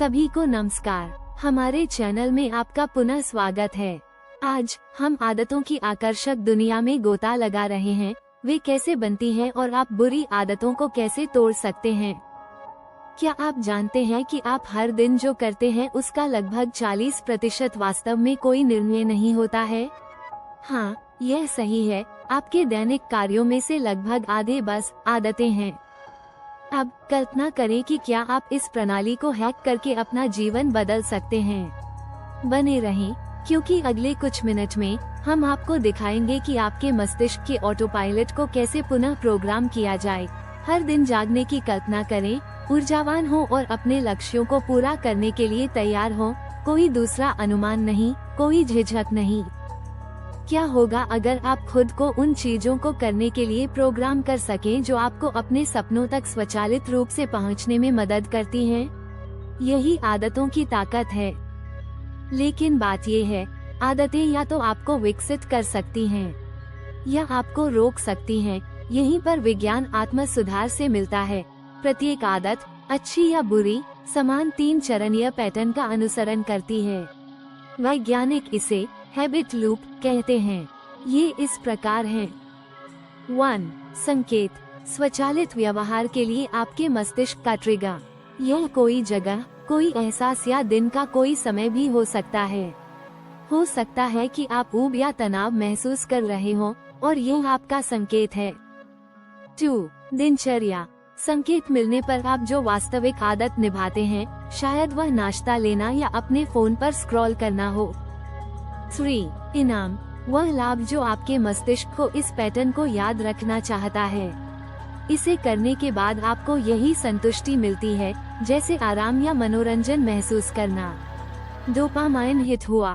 सभी को नमस्कार। हमारे चैनल में आपका पुनः स्वागत है। आज हम आदतों की आकर्षक दुनिया में गोता लगा रहे हैं। वे कैसे बनती हैं और आप बुरी आदतों को कैसे तोड़ सकते हैं। क्या आप जानते हैं कि आप हर दिन जो करते हैं उसका लगभग 40% वास्तव में कोई निर्णय नहीं होता है। हाँ, यह सही है। आपके दैनिक कार्यों में से लगभग आधे बस आदतें हैं। अब कल्पना करें कि क्या आप इस प्रणाली को हैक करके अपना जीवन बदल सकते हैं। बने रहें, क्योंकि अगले कुछ मिनट में हम आपको दिखाएंगे कि आपके मस्तिष्क के ऑटो पायलट को कैसे पुनः प्रोग्राम किया जाए। हर दिन जागने की कल्पना करें, ऊर्जावान हो और अपने लक्ष्यों को पूरा करने के लिए तैयार हो। कोई दूसरा अनुमान नहीं, कोई झिझक नहीं। क्या होगा अगर आप खुद को उन चीजों को करने के लिए प्रोग्राम कर सकें जो आपको अपने सपनों तक स्वचालित रूप से पहुंचने में मदद करती हैं? यही आदतों की ताकत है। लेकिन बात ये है, आदतें या तो आपको विकसित कर सकती हैं या आपको रोक सकती हैं। यहीं पर विज्ञान आत्म सुधार से मिलता है। प्रत्येक आदत, अच्छी या बुरी, समान 3 चरणीय पैटर्न का अनुसरण करती है। वैज्ञानिक इसे हैबिट लूप कहते हैं। ये इस प्रकार हैं। 1. संकेत, स्वचालित व्यवहार के लिए आपके मस्तिष्क का ट्रिगर। यह कोई जगह, कोई एहसास या दिन का कोई समय भी हो सकता है। हो सकता है कि आप ऊब या तनाव महसूस कर रहे हो और यह आपका संकेत है। 2. दिनचर्या, संकेत मिलने पर आप जो वास्तविक आदत निभाते हैं, शायद वह नाश्ता लेना या अपने फोन पर स्क्रॉल करना हो। 3. इनाम, वह लाभ जो आपके मस्तिष्क को इस पैटर्न को याद रखना चाहता है। इसे करने के बाद आपको यही संतुष्टि मिलती है, जैसे आराम या मनोरंजन महसूस करना। डोपामाइन हिट हुआ।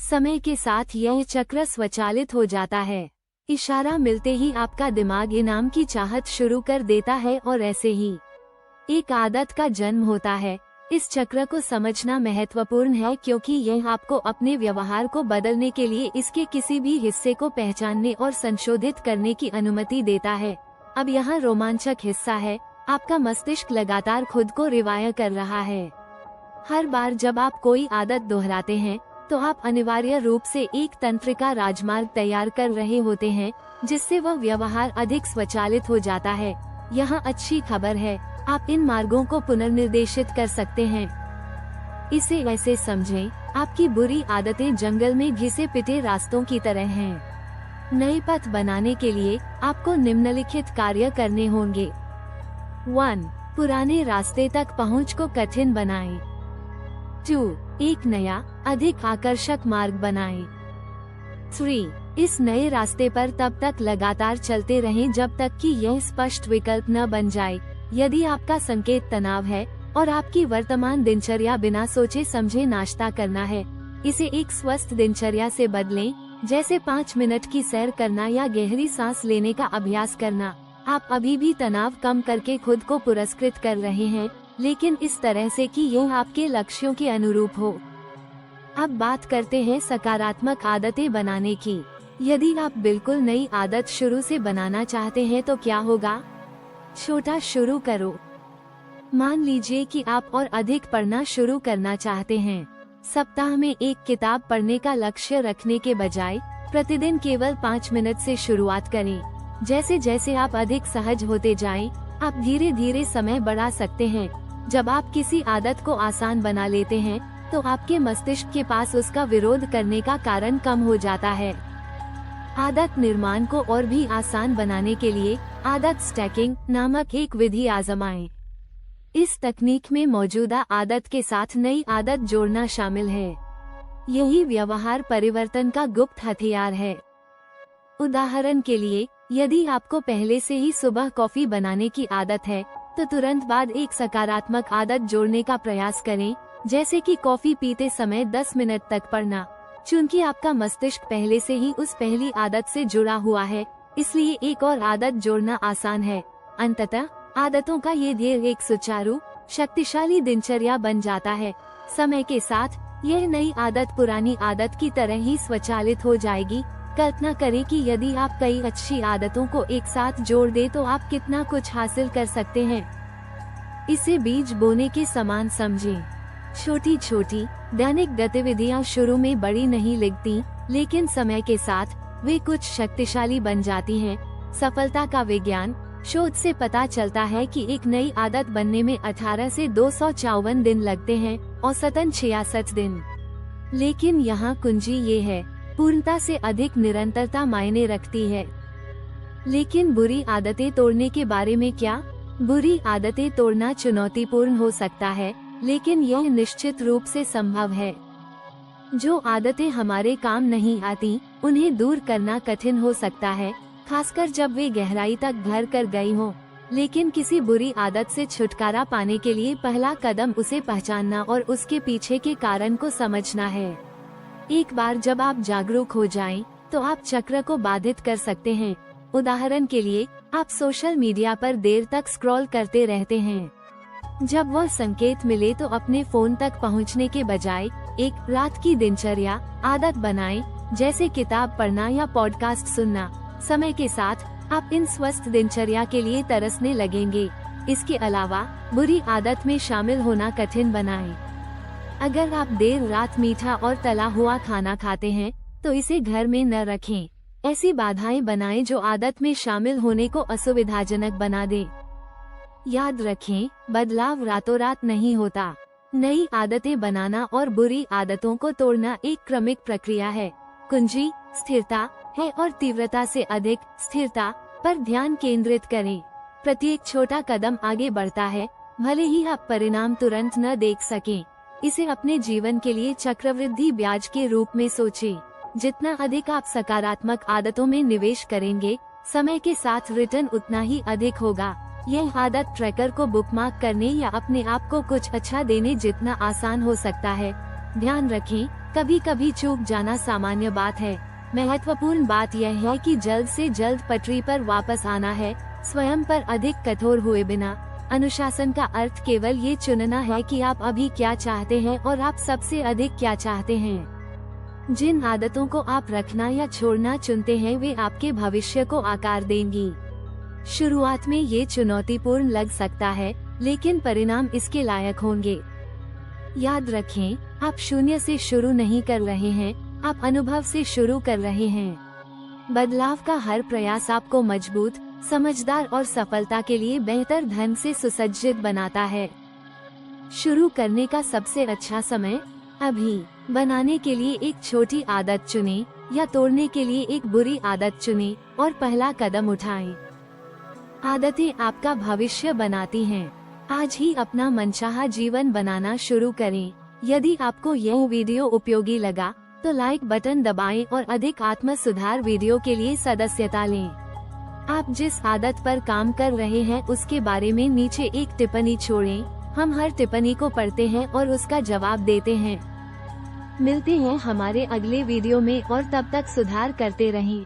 समय के साथ यह चक्र स्वचालित हो जाता है। इशारा मिलते ही आपका दिमाग इनाम की चाहत शुरू कर देता है और ऐसे ही एक आदत का जन्म होता है। इस चक्र को समझना महत्वपूर्ण है, क्योंकि यह आपको अपने व्यवहार को बदलने के लिए इसके किसी भी हिस्से को पहचानने और संशोधित करने की अनुमति देता है। अब यहाँ रोमांचक हिस्सा है, आपका मस्तिष्क लगातार खुद को रिवायर कर रहा है। हर बार जब आप कोई आदत दोहराते हैं, तो आप अनिवार्य रूप से एक तंत्रिका राजमार्ग तैयार कर रहे होते हैं, जिससे वह व्यवहार अधिक स्वचालित हो जाता है। यहाँ अच्छी खबर है, आप इन मार्गों को पुनर्निर्देशित कर सकते हैं। इसे ऐसे समझें, आपकी बुरी आदतें जंगल में घिसे पिटे रास्तों की तरह हैं। नए पथ बनाने के लिए आपको निम्नलिखित कार्य करने होंगे। 1. पुराने रास्ते तक पहुंच को कठिन बनाएं। 2. एक नया, अधिक आकर्षक मार्ग बनाएं। 3. इस नए रास्ते पर तब तक लगातार चलते रहें जब तक कि यह स्पष्ट विकल्प न बन जाए। यदि आपका संकेत तनाव है और आपकी वर्तमान दिनचर्या बिना सोचे समझे नाश्ता करना है, इसे एक स्वस्थ दिनचर्या से बदलें, जैसे 5 मिनट की सैर करना या गहरी सांस लेने का अभ्यास करना। आप अभी भी तनाव कम करके खुद को पुरस्कृत कर रहे हैं, लेकिन इस तरह से कि यह आपके लक्ष्यों के अनुरूप हो। अब बात करते हैं सकारात्मक आदतें बनाने की। यदि आप बिल्कुल नई आदत शुरू से बनाना चाहते हैं तो क्या होगा? छोटा शुरू करो। मान लीजिए कि आप और अधिक पढ़ना शुरू करना चाहते हैं। सप्ताह में एक किताब पढ़ने का लक्ष्य रखने के बजाय प्रतिदिन केवल 5 मिनट से शुरुआत करें। जैसे जैसे आप अधिक सहज होते जाएं, आप धीरे धीरे समय बढ़ा सकते हैं। जब आप किसी आदत को आसान बना लेते हैं, तो आपके मस्तिष्क के पास उसका विरोध करने का कारण कम हो जाता है। आदत निर्माण को और भी आसान बनाने के लिए आदत स्टैकिंग नामक एक विधि आजमाएं। इस तकनीक में मौजूदा आदत के साथ नई आदत जोड़ना शामिल है। यही व्यवहार परिवर्तन का गुप्त हथियार है। उदाहरण के लिए, यदि आपको पहले से ही सुबह कॉफी बनाने की आदत है, तो तुरंत बाद एक सकारात्मक आदत जोड़ने का प्रयास करें, जैसे कि कॉफी पीते समय 10 मिनट तक पढ़ना। चूंकि आपका मस्तिष्क पहले से ही उस पहली आदत से जुड़ा हुआ है, इसलिए एक और आदत जोड़ना आसान है। अंततः आदतों का ये ढेर एक सुचारू, शक्तिशाली दिनचर्या बन जाता है। समय के साथ यह नई आदत पुरानी आदत की तरह ही स्वचालित हो जाएगी। कल्पना करें कि यदि आप कई अच्छी आदतों को एक साथ जोड़ दें तो आप कितना कुछ हासिल कर सकते हैं। इसे बीज बोने के समान समझें। छोटी छोटी दैनिक गतिविधियां शुरू में बड़ी नहीं लगती, लेकिन समय के साथ वे कुछ शक्तिशाली बन जाती हैं। सफलता का विज्ञान। शोध से पता चलता है कि एक नई आदत बनने में 18 से 254 दिन लगते हैं, औसतन 66 दिन। लेकिन यहाँ कुंजी ये है, पूर्णता से अधिक निरंतरता मायने रखती है। लेकिन बुरी आदतें तोड़ने के बारे में क्या? बुरी आदतें तोड़ना चुनौतीपूर्ण हो सकता है, लेकिन यह निश्चित रूप से संभव है। जो आदतें हमारे काम नहीं आती, उन्हें दूर करना कठिन हो सकता है, खासकर जब वे गहराई तक घर कर गई हों। लेकिन किसी बुरी आदत से छुटकारा पाने के लिए पहला कदम उसे पहचानना और उसके पीछे के कारण को समझना है। एक बार जब आप जागरूक हो जाएं, तो आप चक्र को बाधित कर सकते हैं। उदाहरण के लिए, आप सोशल मीडिया पर देर तक स्क्रॉल करते रहते हैं। जब वह संकेत मिले तो अपने फोन तक पहुंचने के बजाय एक रात की दिनचर्या आदत बनाएं, जैसे किताब पढ़ना या पॉडकास्ट सुनना। समय के साथ आप इन स्वस्थ दिनचर्या के लिए तरसने लगेंगे। इसके अलावा बुरी आदत में शामिल होना कठिन बनाएं। अगर आप देर रात मीठा और तला हुआ खाना खाते हैं, तो इसे घर में न रखें। ऐसी बाधाएं बनाएं जो आदत में शामिल होने को असुविधाजनक बना दे। याद रखें, बदलाव रातों रात नहीं होता। नई आदतें बनाना और बुरी आदतों को तोड़ना एक क्रमिक प्रक्रिया है। कुंजी स्थिरता है और तीव्रता से अधिक स्थिरता पर ध्यान केंद्रित करें। प्रत्येक छोटा कदम आगे बढ़ता है, भले ही आप परिणाम तुरंत न देख सकें। इसे अपने जीवन के लिए चक्रवृद्धि ब्याज के रूप में सोचें। जितना अधिक आप सकारात्मक आदतों में निवेश करेंगे, समय के साथ रिटर्न उतना ही अधिक होगा। यह आदत ट्रैकर को बुकमार्क करने या अपने आप को कुछ अच्छा देने जितना आसान हो सकता है। ध्यान रखें, कभी कभी चूक जाना सामान्य बात है। महत्वपूर्ण बात यह है कि जल्द से जल्द पटरी पर वापस आना है, स्वयं पर अधिक कठोर हुए बिना। अनुशासन का अर्थ केवल ये चुनना है कि आप अभी क्या चाहते हैं और आप सबसे अधिक क्या चाहते हैं। जिन आदतों को आप रखना या छोड़ना चुनते हैं, वे आपके भविष्य को आकार देंगी। शुरुआत में ये चुनौतीपूर्ण लग सकता है, लेकिन परिणाम इसके लायक होंगे। याद रखें, आप शून्य से शुरू नहीं कर रहे हैं, आप अनुभव से शुरू कर रहे हैं। बदलाव का हर प्रयास आपको मजबूत, समझदार और सफलता के लिए बेहतर ढंग से सुसज्जित बनाता है। शुरू करने का सबसे अच्छा समय अभी। बनाने के लिए एक छोटी आदत चुनें या तोड़ने के लिए एक बुरी आदत चुनें और पहला कदम उठाएं। आदतें आपका भविष्य बनाती हैं। आज ही अपना मनचाहा जीवन बनाना शुरू करें। यदि आपको यह वीडियो उपयोगी लगा, तो लाइक बटन दबाएं और अधिक आत्म सुधार वीडियो के लिए सदस्यता लें। आप जिस आदत पर काम कर रहे हैं उसके बारे में नीचे एक टिप्पणी छोड़ें। हम हर टिप्पणी को पढ़ते हैं और उसका जवाब देते हैं। मिलते हैं हमारे अगले वीडियो में और तब तक सुधार करते रहें।